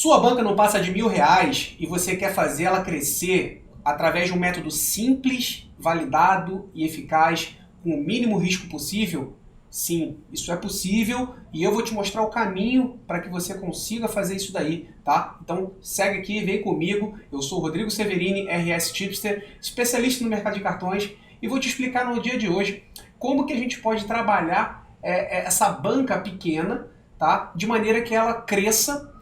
Sua banca não passa de R$ 1.000 e você quer fazer ela crescer através de um método simples, validado e eficaz, com o mínimo risco possível? Sim, isso é possível e eu vou te mostrar o caminho para que você consiga fazer isso daí, tá? Então segue aqui, vem comigo. Eu sou o Rodrigo Severini, RS Tipster, especialista no mercado de cartões, e vou te explicar no dia de hoje como que a gente pode trabalhar essa banca pequena, tá? De maneira que ela cresça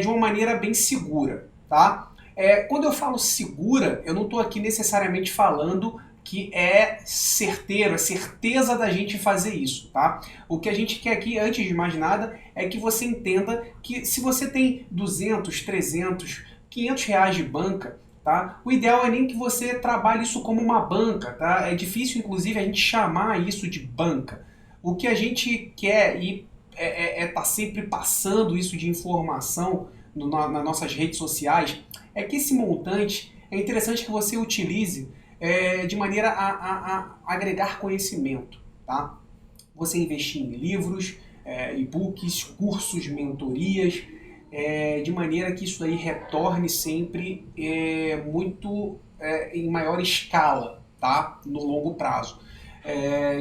de uma maneira bem segura, tá? Quando eu falo segura, eu não estou aqui necessariamente falando que é certeiro, é certeza da gente fazer isso, tá? O que a gente quer aqui, antes de mais nada, é que você entenda que se você tem 200, 300, R$ 500 de banca, tá? O ideal é nem que você trabalhe isso como uma banca, tá? É difícil, inclusive, a gente chamar isso de banca. O que a gente quer e tá sempre passando isso de informação nas nossas redes sociais, é que esse montante é interessante que você utilize de maneira a agregar conhecimento, tá? Você investir em livros, e-books, cursos, mentorias, de maneira que isso aí retorne sempre muito em maior escala, tá? No longo prazo.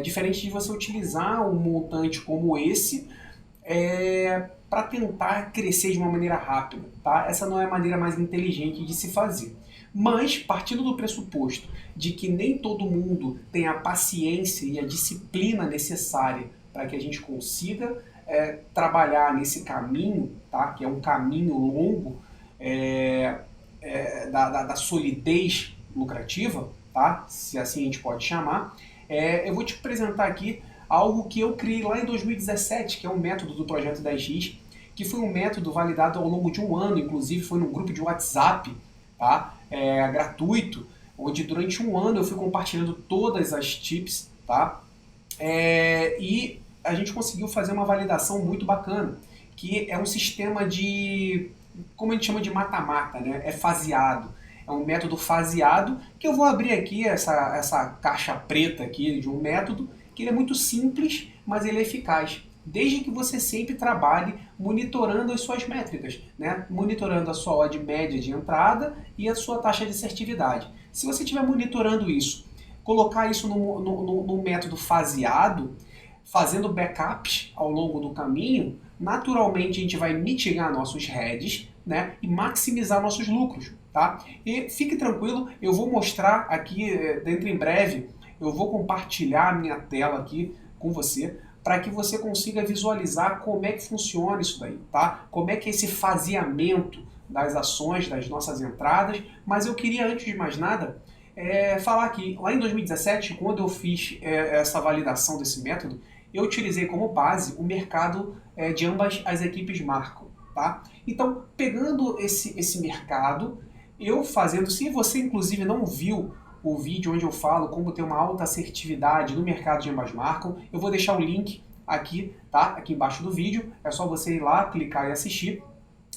Diferente de você utilizar um montante como esse para tentar crescer de uma maneira rápida, tá? Essa não é a maneira mais inteligente de se fazer. Mas, partindo do pressuposto de que nem todo mundo tem a paciência e a disciplina necessária para que a gente consiga trabalhar nesse caminho, tá? Que é um caminho longo da solidez lucrativa, tá? Se assim a gente pode chamar, eu vou te apresentar aqui algo que eu criei lá em 2017, que é um método do Projeto 10X, que foi um método validado ao longo de um ano, inclusive foi num grupo de WhatsApp, tá? Gratuito, onde durante um ano eu fui compartilhando todas as tips, tá? E a gente conseguiu fazer uma validação muito bacana, que é um sistema de, como a gente chama de mata-mata, né? É faseado. É um método faseado, que eu vou abrir aqui essa caixa preta aqui de um método, que ele é muito simples, mas ele é eficaz. Desde que você sempre trabalhe monitorando as suas métricas, né? Monitorando a sua odd média de entrada e a sua taxa de assertividade. Se você estiver monitorando isso, colocar isso no método faseado, fazendo backups ao longo do caminho, naturalmente a gente vai mitigar nossos heads, né? E maximizar nossos lucros, tá? E fique tranquilo, eu vou mostrar aqui dentro em breve, eu vou compartilhar a minha tela aqui com você para que você consiga visualizar como é que funciona isso daí, tá? Como é que é esse faseamento das ações, das nossas entradas. Mas eu queria, antes de mais nada, falar aqui, lá em 2017, quando eu fiz essa validação desse método, eu utilizei como base o mercado de ambas as equipes marcam, tá? Então, pegando esse mercado, eu fazendo, se você inclusive não viu o vídeo onde eu falo como ter uma alta assertividade no mercado de ambas marcam, eu vou deixar o link aqui, tá? Aqui embaixo do vídeo, é só você ir lá, clicar e assistir.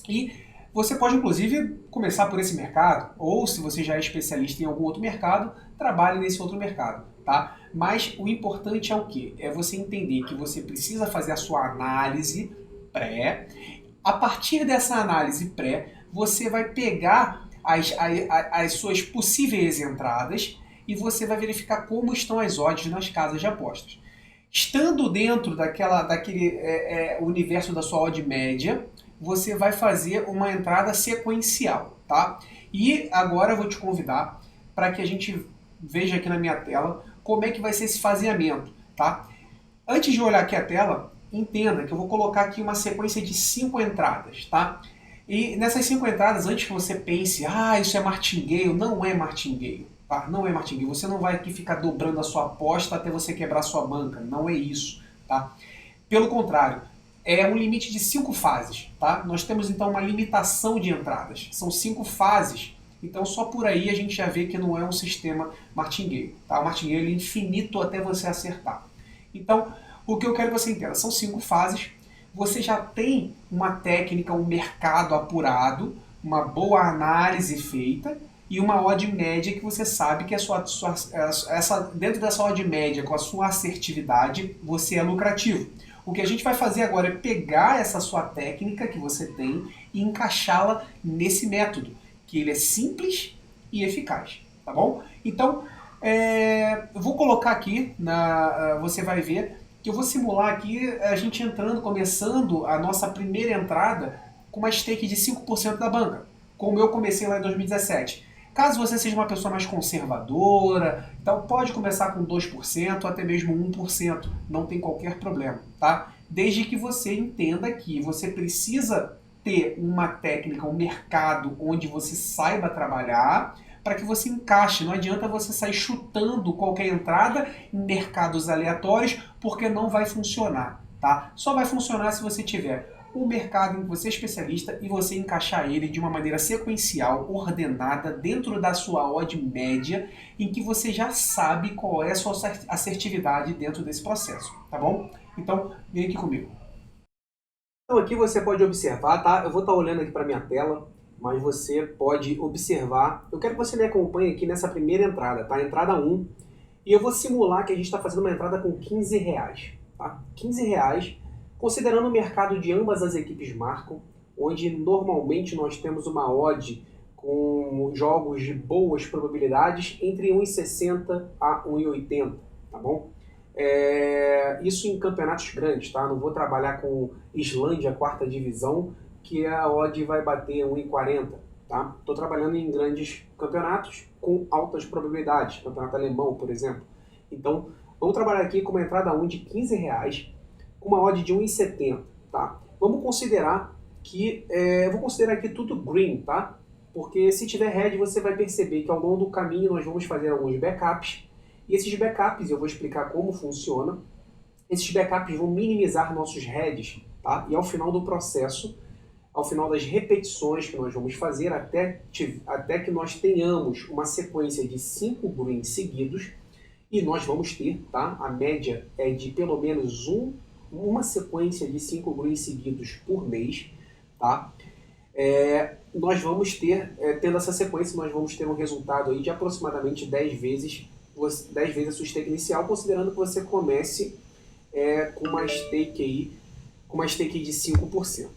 E você pode inclusive começar por esse mercado, ou se você já é especialista em algum outro mercado, trabalhe nesse outro mercado, tá? Mas o importante é o quê? É você entender que você precisa fazer a sua análise pré. A partir dessa análise pré, você vai pegar as suas possíveis entradas e você vai verificar como estão as odds nas casas de apostas. Estando dentro daquele universo da sua odd média, você vai fazer uma entrada sequencial, tá? E agora eu vou te convidar para que a gente veja aqui na minha tela como é que vai ser esse faseamento, tá? Antes de olhar aqui a tela, entenda que eu vou colocar aqui uma sequência de 5 entradas, tá? E nessas 5 entradas, antes que você pense, isso é martingale, não é martingale, tá? Não é martingale. Você não vai aqui ficar dobrando a sua aposta até você quebrar a sua banca, não é isso, tá? Pelo contrário, é um limite de 5 fases, tá? Nós temos então uma limitação de entradas, são 5 fases. Então só por aí a gente já vê que não é um sistema martingale, tá? O martingale é infinito até você acertar. Então, o que eu quero que você entenda, são 5 fases. Você já tem uma técnica, um mercado apurado, uma boa análise feita e uma odd média que você sabe que dentro dessa odd média, com a sua assertividade, você é lucrativo. O que a gente vai fazer agora é pegar essa sua técnica que você tem e encaixá-la nesse método, que ele é simples e eficaz, tá bom? Então, eu vou colocar aqui, você vai ver que eu vou simular aqui a gente entrando, começando a nossa primeira entrada com uma stake de 5% da banca, como eu comecei lá em 2017. Caso você seja uma pessoa mais conservadora, então pode começar com 2%, até mesmo 1%, não tem qualquer problema, tá? Desde que você entenda que você precisa ter uma técnica, um mercado onde você saiba trabalhar, para que você encaixe. Não adianta você sair chutando qualquer entrada em mercados aleatórios, porque não vai funcionar, tá? Só vai funcionar se você tiver um mercado em que você é especialista e você encaixar ele de uma maneira sequencial, ordenada, dentro da sua odd média, em que você já sabe qual é a sua assertividade dentro desse processo, tá bom? Então, vem aqui comigo. Então aqui você pode observar, tá? Eu vou estar olhando aqui para minha tela, mas você pode observar. Eu quero que você me acompanhe aqui nessa primeira entrada, tá? Entrada 1. E eu vou simular que a gente está fazendo uma entrada com R$15, tá? R$15, considerando o mercado de ambas as equipes marcam, onde normalmente nós temos uma odd com jogos de boas probabilidades entre 1,60 a 1,80, tá bom? Isso em campeonatos grandes, tá? Não vou trabalhar com Islândia, quarta divisão, que a odd vai bater 1,40, tá? Estou trabalhando em grandes campeonatos com altas probabilidades, campeonato alemão, por exemplo. Então, vamos trabalhar aqui com uma entrada 1 de R$15, com uma odd de 1,70, tá? Vamos considerar que, eu vou considerar aqui tudo green, tá? Porque se tiver red, você vai perceber que ao longo do caminho nós vamos fazer alguns backups, e esses backups eu vou explicar como funciona. Esses backups vão minimizar nossos heads, tá? E ao final do processo, ao final das repetições que nós vamos fazer, até que nós tenhamos uma sequência de 5 greens seguidos, e nós vamos ter, tá? A média é de pelo menos uma sequência de 5 greens seguidos por mês, tá? Nós vamos ter, tendo essa sequência, nós vamos ter um resultado aí de aproximadamente 10 vezes a sua stake inicial, considerando que você comece com uma stake de 5%,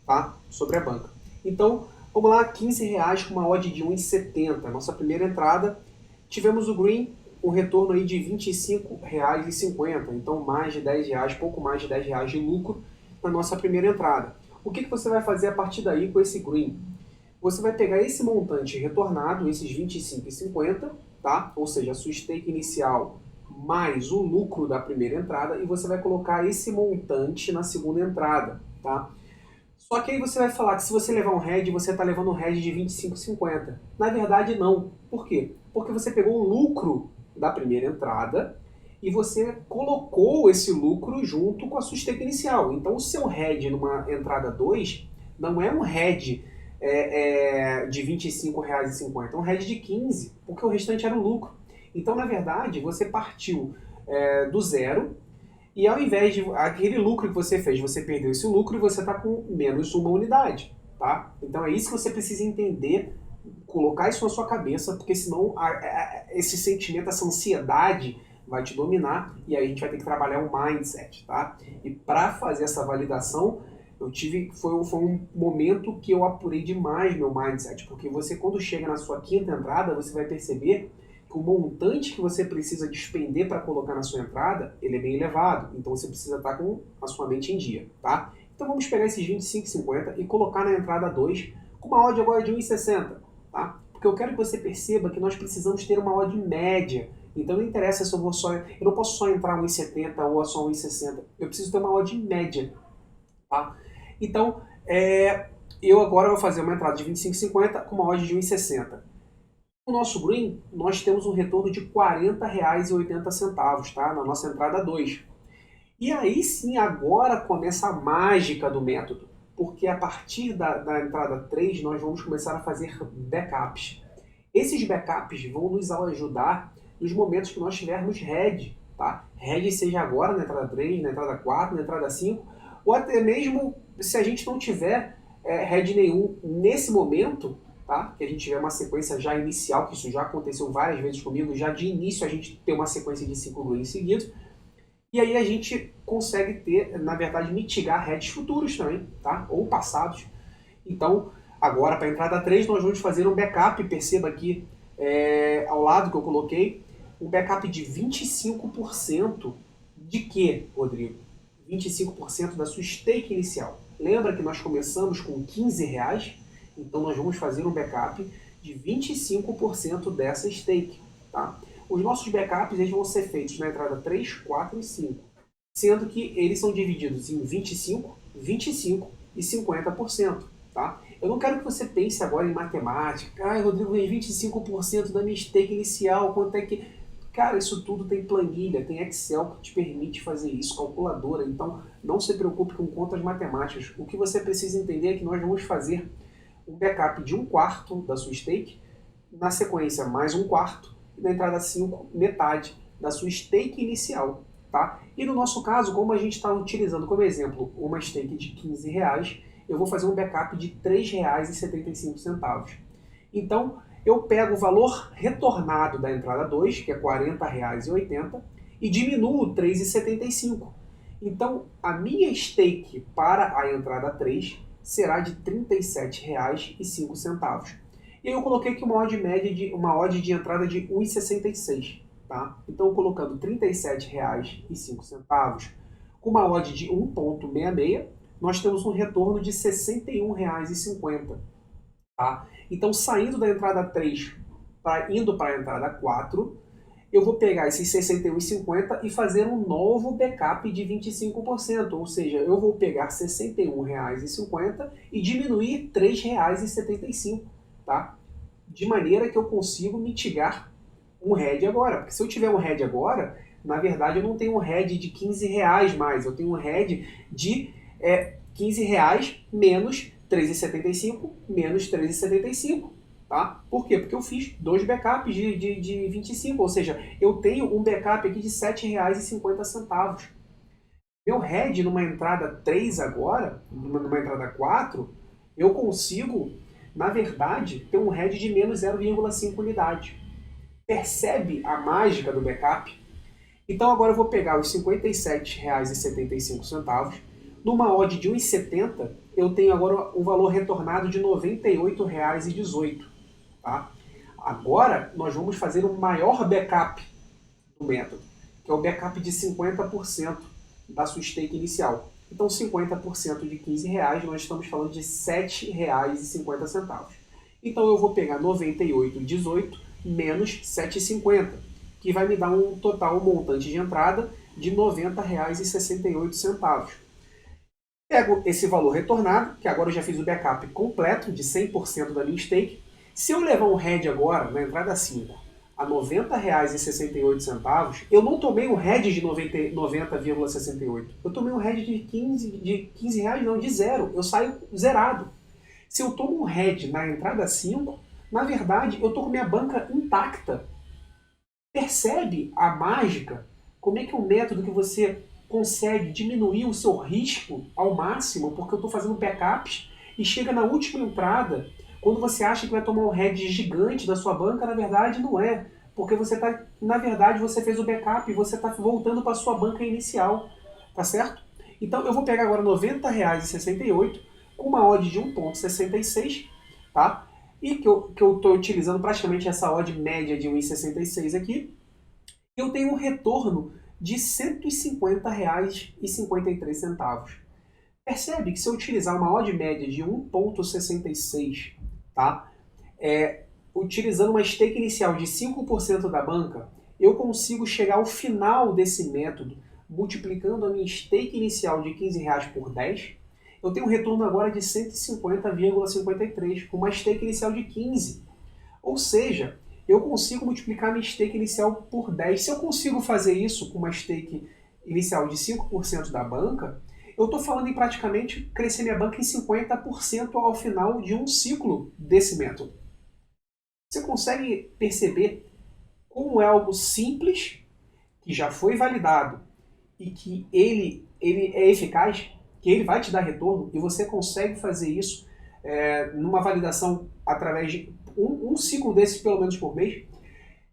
tá? Sobre a banca. Então, vamos lá, R$15 com uma odd de 1,70. Nossa primeira entrada, tivemos o green, um retorno aí de R$25,50, então mais de R$10, pouco mais de R$10 de lucro na nossa primeira entrada. O que você vai fazer a partir daí com esse green? Você vai pegar esse montante retornado, esses R$25,50, tá? Ou seja, a sua stake inicial mais o lucro da primeira entrada, e você vai colocar esse montante na segunda entrada, tá? Só que aí você vai falar que se você levar um head, você está levando um head de R$25,50. Na verdade, não. Por quê? Porque você pegou o lucro da primeira entrada e você colocou esse lucro junto com a sua stake inicial. Então, o seu head numa entrada 2 não é um head de R$25,50, é um head de 15, porque o restante era o lucro. Então, na verdade, você partiu do zero, e ao invés de aquele lucro que você fez, você perdeu esse lucro e você está com menos uma unidade, tá? Então é isso que você precisa entender, colocar isso na sua cabeça, porque senão esse sentimento, essa ansiedade vai te dominar, e aí a gente vai ter que trabalhar um mindset, tá? E para fazer essa validação, foi um momento que eu apurei demais meu mindset, porque você, quando chega na sua quinta entrada, você vai perceber o montante que você precisa despender para colocar na sua entrada, ele é bem elevado. Então você precisa estar com a sua mente em dia, tá? Então vamos pegar esses R$25,50 e colocar na entrada 2 com uma odd agora de 1,60, tá? Porque eu quero que você perceba que nós precisamos ter uma odd média. Então não interessa se eu não posso só entrar 1,70 ou só 1,60. Eu preciso ter uma odd média, tá? Então, eu agora vou fazer uma entrada de R$25,50 com uma odd de 1,60. No nosso green, nós temos um retorno de R$40,80, tá? Na nossa entrada 2. E aí sim, agora começa a mágica do método, porque a partir da entrada 3 nós vamos começar a fazer backups. Esses backups vão nos ajudar nos momentos que nós tivermos head, tá? Head seja agora na entrada 3, na entrada 4, na entrada 5, ou até mesmo se a gente não tiver head nenhum nesse momento, tá? Que a gente tiver uma sequência já inicial, que isso já aconteceu várias vezes comigo, já de início a gente ter uma sequência de 5 greens seguidos, E aí a gente consegue ter, na verdade, mitigar hedges futuros também, tá? Ou passados. Então, agora para a entrada 3, nós vamos fazer um backup, perceba aqui ao lado que eu coloquei, um backup de 25% de quê, Rodrigo? 25% da sua stake inicial. Lembra que nós começamos com R$ 15? Então nós vamos fazer um backup de 25% dessa stake. Tá? Os nossos backups eles vão ser feitos na entrada 3, 4 e 5, sendo que eles são divididos em 25, 25 e 50%. Tá? Eu não quero que você pense agora em matemática. Ah, Rodrigo, 25% da minha stake inicial, quanto é que... Cara, isso tudo tem planilha, tem Excel que te permite fazer isso, calculadora. Então, não se preocupe com contas matemáticas. O que você precisa entender é que nós vamos fazer um backup de 1/4 da sua stake, na sequência mais 1/4, e na entrada 5, metade da sua stake inicial. Tá? E no nosso caso, como a gente está utilizando como exemplo uma stake de R$ 15, eu vou fazer um backup de R$ 3,75. Então, eu pego o valor retornado da entrada 2, que é R$ 40,80, e diminuo R$ 3,75. Então, a minha stake para a entrada 3 será de R$ 37,05. E aí eu coloquei aqui uma odd de entrada de 1,66. Tá? Então, colocando R$ 37,05 com uma odd de 1,66, nós temos um retorno de R$ 61,50. Tá? Então, saindo da entrada 3, indo para a entrada 4, eu vou pegar esses 61,50 e fazer um novo backup de 25%. Ou seja, eu vou pegar R$ 61,50 e diminuir R$ 3,75. Tá? De maneira que eu consigo mitigar um hedge agora. Porque se eu tiver um hedge agora, na verdade eu não tenho um hedge de R$ 15 mais. Eu tenho um hedge de R$ 15 menos 3,75 menos 3,75, tá? Por quê? Porque eu fiz dois backups de 25, ou seja, eu tenho um backup aqui de R$ 7,50. Meu hedge numa entrada 3 agora, numa entrada 4, eu consigo, na verdade, ter um hedge de menos 0,5 unidade. Percebe a mágica do backup? Então agora eu vou pegar os R$ 57,75, numa odd de 1,70, eu tenho agora um valor retornado de R$ 98,18. Tá? Agora nós vamos fazer o maior backup do método, que é o backup de 50% da sua stake inicial. Então 50% de R$ 15, nós estamos falando de R$ 7,50. Então eu vou pegar 98,18 menos 7,50, que vai me dar um total montante de entrada de R$ 90,68. Pego esse valor retornado, que agora eu já fiz o backup completo de 100% da minha stake. Se eu levar um hedge agora, na entrada 5, a R$ 90,68, eu não tomei um hedge de 90,68. Eu tomei um hedge de 15 reais, não, de zero. Eu saio zerado. Se eu tomo um hedge na entrada 5, na verdade, eu estou com minha banca intacta. Percebe a mágica? Como é que é um método que você consegue diminuir o seu risco ao máximo, porque eu estou fazendo backups e chega na última entrada, quando você acha que vai tomar um hedge gigante da sua banca, na verdade não é, porque na verdade você fez o backup e você está voltando para a sua banca inicial, tá certo? Então eu vou pegar agora R$ 90,68 com uma odd de 1,66, tá? E que eu estou utilizando praticamente essa odd média de 1,66 aqui, eu tenho um retorno de R$ 150,53. Percebe que se eu utilizar uma odd média de 1,66, tá? Utilizando uma stake inicial de 5% da banca, eu consigo chegar ao final desse método, multiplicando a minha stake inicial de R$ 15 por 10, eu tenho um retorno agora de 150,53, com uma stake inicial de 15. Ou seja, eu consigo multiplicar minha stake inicial por 10. Se eu consigo fazer isso com uma stake inicial de 5% da banca, eu estou falando em praticamente crescer minha banca em 50% ao final de um ciclo desse método. Você consegue perceber como é algo simples, que já foi validado e que ele é eficaz, que ele vai te dar retorno, e você consegue fazer isso numa validação através de um ciclo desses pelo menos por mês.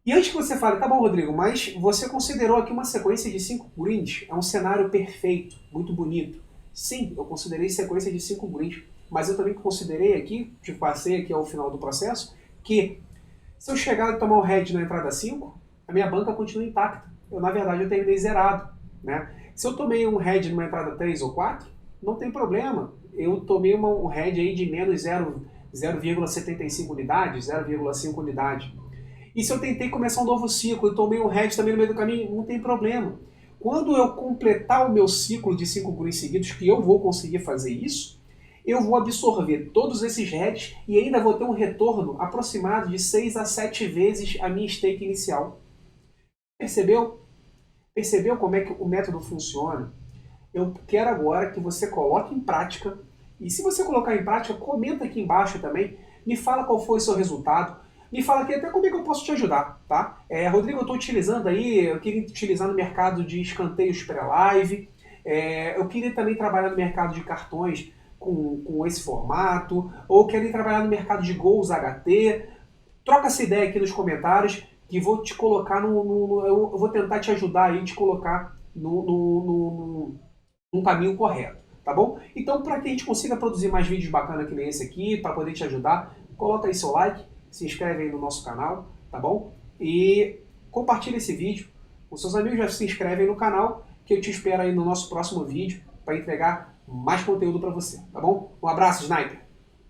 E antes que você fale, tá bom, Rodrigo, mas você considerou aqui uma sequência de 5 greens, é um cenário perfeito, muito bonito. Sim, eu considerei sequência de 5 greens, mas eu também considerei aqui, te passei aqui ao final do processo, que se eu chegar e tomar o head na entrada 5, a minha banca continua intacta. Na verdade, eu terminei zerado. Né? Se eu tomei um head numa entrada 3 ou 4, não tem problema. Eu tomei um head aí de menos 0,75 unidades, 0,5 unidade. E se eu tentei começar um novo ciclo e tomei um head também no meio do caminho, não tem problema. Quando eu completar o meu ciclo de 5 greens seguidos, que eu vou conseguir fazer isso, eu vou absorver todos esses heads e ainda vou ter um retorno aproximado de 6 a 7 vezes a minha stake inicial. Percebeu? Percebeu como é que o método funciona? Eu quero agora que você coloque em prática, e se você colocar em prática, comenta aqui embaixo também, me fala qual foi o seu resultado, me fala aqui até como é que eu posso te ajudar, tá? Rodrigo, eu estou utilizando aí, eu queria utilizar no mercado de escanteios pré-live, eu queria também trabalhar no mercado de cartões com esse formato, ou queria trabalhar no mercado de gols HT, troca essa ideia aqui nos comentários, que vou te colocar eu vou tentar te ajudar aí, te colocar num caminho correto, tá bom? Então, para que a gente consiga produzir mais vídeos bacanas que nem esse aqui, para poder te ajudar, coloca aí seu like, se inscreve aí no nosso canal, tá bom? E compartilha esse vídeo com seus amigos, já se inscreve aí no canal, que eu te espero aí no nosso próximo vídeo para entregar mais conteúdo para você, tá bom? Um abraço, Sniper!